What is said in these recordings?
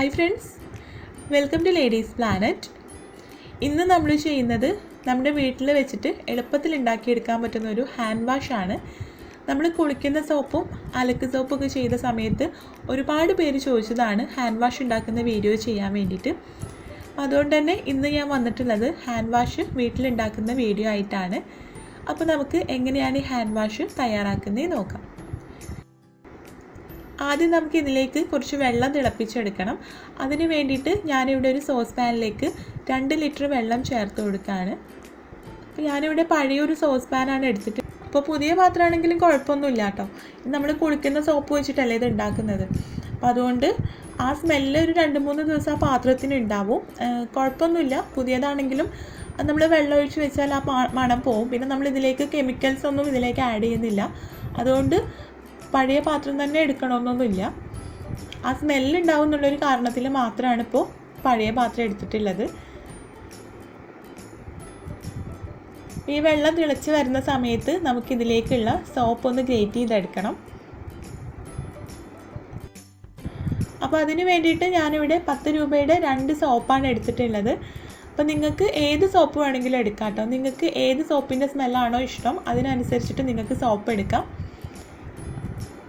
Hi friends, welcome to ladies planet. ഇന്ന് നമ്മൾ ചെയ്യുന്നത് നമ്മുടെ വീട്ടിൽ വെച്ചിട്ട് എളുപ്പത്തിൽ ഉണ്ടാക്കിയെടുക്കാൻ പറ്റുന്ന ഒരു ഹാൻഡ് വാഷാണ്. നമ്മൾ കുളിക്കുന്ന സോപ്പും അലക്ക് സോപ്പൊക്കെ ചെയ്ത സമയത്ത് ഒരുപാട് പേര് ചോദിച്ചതാണ് ഹാൻഡ് വാഷ് ഉണ്ടാക്കുന്ന വീഡിയോ ചെയ്യാൻ വേണ്ടിയിട്ട്. അതുകൊണ്ട് തന്നെ ഇന്ന് ഞാൻ വന്നിട്ടുള്ളത് ഹാൻഡ് വാഷ് വീട്ടിലുണ്ടാക്കുന്ന വീഡിയോ ആയിട്ടാണ്. അപ്പോൾ നമുക്ക് എങ്ങനെയാണ് ഈ ഹാൻഡ് വാഷ് തയ്യാറാക്കുന്നത് നോക്കാം. ആദ്യം നമുക്ക് ഇതിലേക്ക് കുറച്ച് വെള്ളം തിളപ്പിച്ചെടുക്കണം. അതിന് വേണ്ടിയിട്ട് ഞാനിവിടെ ഒരു സോസ് പാനിലേക്ക് 2 ലിറ്റർ വെള്ളം ചേർത്ത് കൊടുക്കുകയാണ്. അപ്പോൾ ഞാനിവിടെ പഴയൊരു സോസ് പാനാണ് എടുത്തിട്ട്, അപ്പോൾ പുതിയ പാത്രമാണെങ്കിലും കുഴപ്പമൊന്നുമില്ല കേട്ടോ. നമ്മൾ കുളിക്കുന്ന സോപ്പ് വെച്ചിട്ടല്ലേ ഇത് ഉണ്ടാക്കുന്നത്. അപ്പോൾ അതുകൊണ്ട് ആ സ്മെല്ല് ഒരു 2-3 ദിവസം ആ പാത്രത്തിന് ഉണ്ടാവും. കുഴപ്പമൊന്നുമില്ല, പുതിയതാണെങ്കിലും നമ്മൾ വെള്ളം ഒഴിച്ച് വെച്ചാൽ ആ മണം പോവും. പിന്നെ നമ്മൾ ഇതിലേക്ക് കെമിക്കൽസ് ഒന്നും ഇതിലേക്ക് ആഡ് ചെയ്യുന്നില്ല. അതുകൊണ്ട് പഴയ പാത്രം തന്നെ എടുക്കണമെന്നൊന്നുമില്ല. ആ സ്മെല്ലുണ്ടാവും എന്നുള്ളൊരു കാരണത്തിൽ മാത്രമാണ് ഇപ്പോൾ പഴയ പാത്രം എടുത്തിട്ടുള്ളത്. ഈ വെള്ളം തിളച്ച് വരുന്ന സമയത്ത് നമുക്കിതിലേക്കുള്ള സോപ്പ് ഒന്ന് ഗ്രേറ്റ് ചെയ്തെടുക്കണം. അപ്പോൾ അതിന് വേണ്ടിയിട്ട് ഞാനിവിടെ 10 രൂപയുടെ 2 സോപ്പാണ് എടുത്തിട്ടുള്ളത്. അപ്പോൾ നിങ്ങൾക്ക് ഏത് സോപ്പ് വേണമെങ്കിലും എടുക്കാം കേട്ടോ. നിങ്ങൾക്ക് ഏത് സോപ്പിൻ്റെ സ്മെല്ലാണോ ഇഷ്ടം അതിനനുസരിച്ചിട്ട് നിങ്ങൾക്ക് സോപ്പ് എടുക്കാം.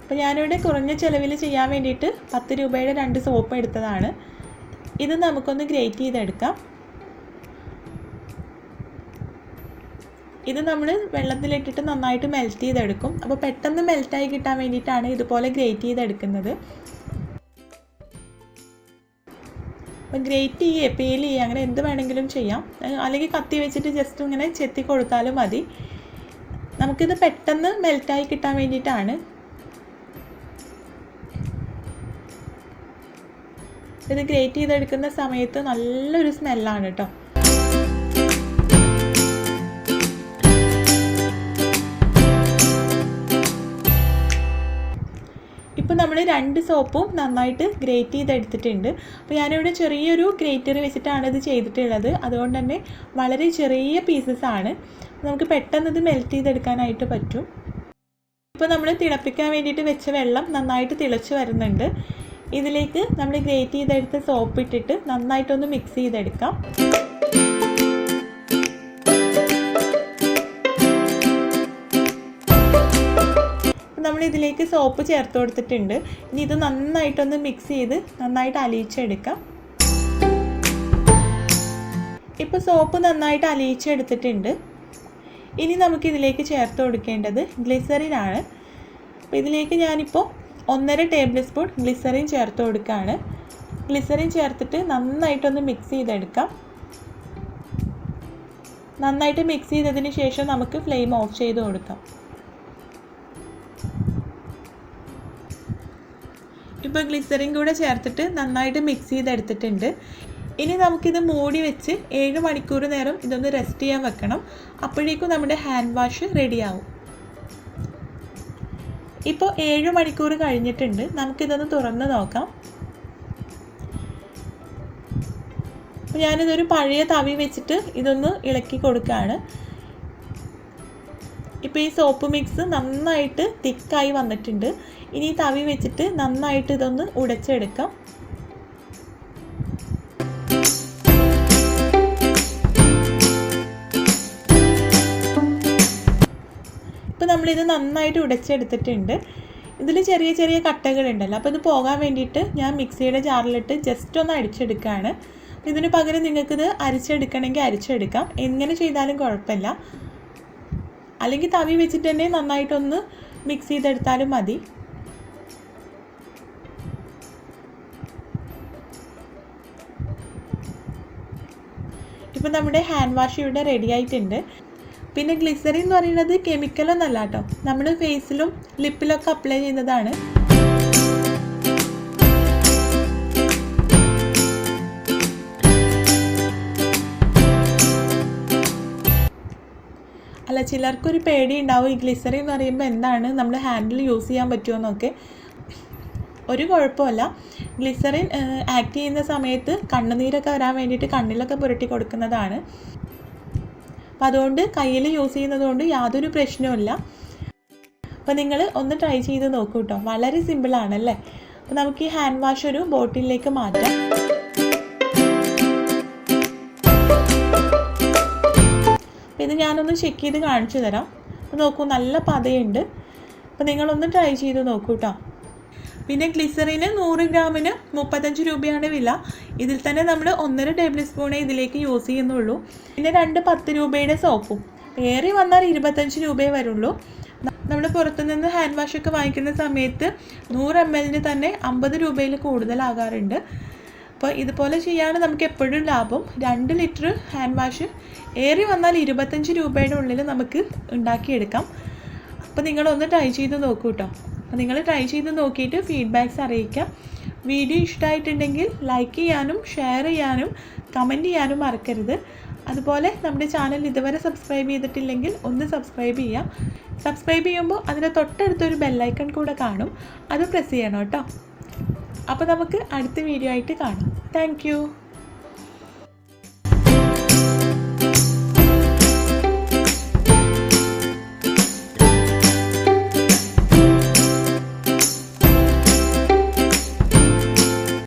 അപ്പോൾ ഞാനിവിടെ കുറഞ്ഞ ചിലവിൽ ചെയ്യാൻ വേണ്ടിയിട്ട് 10 രൂപയുടെ 2 സോപ്പ് എടുത്തതാണ്. ഇത് നമുക്കൊന്ന് ഗ്രേറ്റ് ചെയ്തെടുക്കാം. ഇത് നമ്മൾ വെള്ളത്തിലിട്ടിട്ട് നന്നായിട്ട് മെൽറ്റ് ചെയ്തെടുക്കും. അപ്പോൾ പെട്ടെന്ന് മെൽറ്റായി കിട്ടാൻ വേണ്ടിയിട്ടാണ് ഇതുപോലെ ഗ്രേറ്റ് ചെയ്തെടുക്കുന്നത്. അപ്പോൾ ഗ്രേറ്റ് ചെയ്യുക, പീൽ ചെയ്യുക, അങ്ങനെ എന്ത് വേണമെങ്കിലും ചെയ്യാം. അല്ലെങ്കിൽ കത്തി വെച്ചിട്ട് ജസ്റ്റ് ഇങ്ങനെ ചെത്തി കൊടുത്താലും മതി. നമുക്കിത് പെട്ടെന്ന് മെൽറ്റായി കിട്ടാൻ വേണ്ടിയിട്ടാണ്. ഇത് ഗ്രേറ്റ് ചെയ്തെടുക്കുന്ന സമയത്ത് നല്ലൊരു സ്മെല്ലാണ് കേട്ടോ. ഇപ്പോൾ നമ്മൾ 2 സോപ്പും നന്നായിട്ട് ഗ്രേറ്റ് ചെയ്തെടുത്തിട്ടുണ്ട്. അപ്പോൾ ഞാനിവിടെ ചെറിയൊരു ഗ്രേറ്റർ വെച്ചിട്ടാണ് ഇത് ചെയ്തിട്ടുള്ളത്. അതുകൊണ്ട് തന്നെ വളരെ ചെറിയ പീസസ് ആണ്. നമുക്ക് പെട്ടെന്ന് ഇത് മെൽറ്റ് ചെയ്തെടുക്കാനായിട്ട് പറ്റും. ഇപ്പോൾ നമ്മൾ തിളപ്പിക്കാൻ വേണ്ടിയിട്ട് വെച്ച വെള്ളം നന്നായിട്ട് തിളച്ച് വരുന്നുണ്ട്. ഇതിലേക്ക് നമ്മൾ ഗ്രേറ്റ് ചെയ്തെടുത്ത സോപ്പ് ഇട്ടിട്ട് നന്നായിട്ടൊന്ന് മിക്സ് ചെയ്തെടുക്കാം. നമ്മൾ ഇതിലേക്ക് സോപ്പ് ചേർത്ത് കൊടുത്തിട്ടുണ്ട്. ഇനി ഇത് നന്നായിട്ടൊന്ന് മിക്സ് ചെയ്ത് നന്നായിട്ട് അലിയിച്ചെടുക്കാം. ഇപ്പോൾ സോപ്പ് നന്നായിട്ട് അലിയിച്ചെടുത്തിട്ടുണ്ട്. ഇനി നമുക്കിതിലേക്ക് ചേർത്ത് കൊടുക്കേണ്ടത് ഗ്ലിസറിനാണ്. അപ്പോൾ ഇതിലേക്ക് ഞാനിപ്പോൾ 1.5 ടേബിൾ സ്പൂൺ ഗ്ലിസറിൻ ചേർത്ത് കൊടുക്കുകയാണ്. ഗ്ലിസറിൻ ചേർത്തിട്ട് നന്നായിട്ടൊന്ന് മിക്സ് ചെയ്തെടുക്കാം. നന്നായിട്ട് മിക്സ് ചെയ്തതിന് ശേഷം നമുക്ക് ഫ്ലെയിം ഓഫ് ചെയ്ത് കൊടുക്കാം. ഇപ്പോൾ ഗ്ലിസറിൻ കൂടെ ചേർത്തിട്ട് നന്നായിട്ട് മിക്സ് ചെയ്തെടുത്തിട്ടുണ്ട്. ഇനി നമുക്കിത് മൂടി വെച്ച് 7 മണിക്കൂർ നേരം ഇതൊന്ന് റെസ്റ്റ് ചെയ്യാൻ വെക്കണം. അപ്പോഴേക്കും നമ്മുടെ ഹാൻഡ് വാഷ് റെഡിയാവും. ഇപ്പോൾ 7 മണിക്കൂർ കഴിഞ്ഞിട്ടുണ്ട്. നമുക്കിതൊന്ന് തുറന്ന് നോക്കാം. അപ്പോൾ ഞാനിതൊരു പഴയ തവി വെച്ചിട്ട് ഇതൊന്ന് ഇളക്കി കൊടുക്കുകയാണ്. ഇപ്പോൾ ഈ സോപ്പ് മിക്സ് നന്നായിട്ട് തിക്കായി വന്നിട്ടുണ്ട്. ഇനി ഈ തവി വെച്ചിട്ട് നന്നായിട്ട് ഇതൊന്ന് ഉടച്ചെടുക്കാം. ഇപ്പോൾ നമ്മളിത് നന്നായിട്ട് ഉടച്ചെടുത്തിട്ടുണ്ട്. ഇതിൽ ചെറിയ ചെറിയ കട്ടകളുണ്ടല്ലോ, അപ്പോൾ ഇത് പോകാൻ വേണ്ടിയിട്ട് ഞാൻ മിക്സിയുടെ ജാറിലിട്ട് ജസ്റ്റ് ഒന്ന് അടിച്ചെടുക്കുകയാണ്. ഇതിന് പകരം നിങ്ങൾക്കിത് അരിച്ചെടുക്കണമെങ്കിൽ അരിച്ചെടുക്കാം. എങ്ങനെ ചെയ്താലും കുഴപ്പമില്ല. അല്ലെങ്കിൽ തവി വെച്ചിട്ട് തന്നെ നന്നായിട്ടൊന്ന് മിക്സ് ചെയ്തെടുത്താലും മതി. ഇപ്പോൾ നമ്മുടെ ഹാൻഡ് വാഷ് ഇവിടെ റെഡി ആയിട്ടുണ്ട്. പിന്നെ ഗ്ലിസറിൻ എന്ന് പറയുന്നത് കെമിക്കലൊന്നല്ല കേട്ടോ, നമ്മൾ ഫേസിലും ലിപ്പിലൊക്കെ അപ്ലൈ ചെയ്യുന്നതാണ്. അല്ല, ചിലർക്കൊരു പേടി ഉണ്ടാവും ഈ ഗ്ലിസറിൻ എന്ന് പറയുമ്പോൾ എന്താണ്, നമ്മൾ ഹാൻഡിൽ യൂസ് ചെയ്യാൻ പറ്റുമോ എന്നൊക്കെ. ഒരു കുഴപ്പമില്ല. ഗ്ലിസറിൻ ആക്ട് ചെയ്യുന്ന സമയത്ത് കണ്ണുനീരൊക്കെ വരാൻ വേണ്ടിയിട്ട് കണ്ണിലൊക്കെ പുരട്ടി കൊടുക്കുന്നതാണ്. അപ്പോൾ അതുകൊണ്ട് കയ്യിൽ യൂസ് ചെയ്യുന്നത് കൊണ്ട് യാതൊരു പ്രശ്നവുമില്ല. അപ്പോൾ നിങ്ങൾ ഒന്ന് ട്രൈ ചെയ്ത് നോക്കൂ കേട്ടോ. വളരെ സിമ്പിളാണല്ലേ. അപ്പോൾ നമുക്ക് ഈ ഹാൻഡ് വാഷ് ഒരു ബോട്ടിലേക്ക് മാറ്റാം. അപ്പോൾ ഇത് ഞാനൊന്ന് ചെക്ക് ചെയ്ത് കാണിച്ചു തരാം. അപ്പോൾ നോക്കൂ, നല്ല പതയുണ്ട്. അപ്പോൾ നിങ്ങളൊന്ന് ട്രൈ ചെയ്ത് നോക്കൂ കേട്ടോ. പിന്നെ ഗ്ലിസറിന് 100 ഗ്രാമിന് 35 രൂപയാണ് വില. ഇതിൽ തന്നെ നമ്മൾ 1.5 ടേബിൾ സ്പൂണേ ഇതിലേക്ക് യൂസ് ചെയ്യുന്നുള്ളൂ. പിന്നെ 2 10 രൂപയുടെ സോപ്പും. ഏറി വന്നാൽ 25 രൂപയെ വരുള്ളൂ. നമ്മൾ പുറത്തുനിന്ന് ഹാൻഡ് വാഷൊക്കെ വാങ്ങിക്കുന്ന സമയത്ത് 100 ml തന്നെ 50 രൂപയിൽ കൂടുതലാകാറുണ്ട്. അപ്പോൾ ഇതുപോലെ ചെയ്യാണ് നമുക്ക് എപ്പോഴും ലാഭം. 2 ലിറ്റർ ഹാൻഡ് വാഷ് ഏറി വന്നാൽ 25 രൂപയുടെ ഉള്ളിൽ നമുക്ക് ഉണ്ടാക്കിയെടുക്കാം. അപ്പോൾ നിങ്ങളൊന്ന് ട്രൈ ചെയ്ത് നോക്കൂ കേട്ടോ. അപ്പോൾ നിങ്ങൾ ട്രൈ ചെയ്ത് നോക്കിയിട്ട് ഫീഡ്ബാക്ക്സ് അറിയിക്കാം. വീഡിയോ ഇഷ്ടമായിട്ടുണ്ടെങ്കിൽ ലൈക്ക് ചെയ്യാനും ഷെയർ ചെയ്യാനും കമൻറ്റ് ചെയ്യാനും മറക്കരുത്. അതുപോലെ നമ്മുടെ ചാനൽ ഇതുവരെ സബ്സ്ക്രൈബ് ചെയ്തിട്ടില്ലെങ്കിൽ ഒന്ന് സബ്സ്ക്രൈബ് ചെയ്യാം. സബ്സ്ക്രൈബ് ചെയ്യുമ്പോൾ അതിൻ്റെ തൊട്ടടുത്തൊരു ബെല്ലൈക്കൺ കൂടെ കാണും, അത് പ്രസ് ചെയ്യണം കേട്ടോ. അപ്പോൾ നമുക്ക് അടുത്ത വീഡിയോ ആയിട്ട് കാണാം. താങ്ക്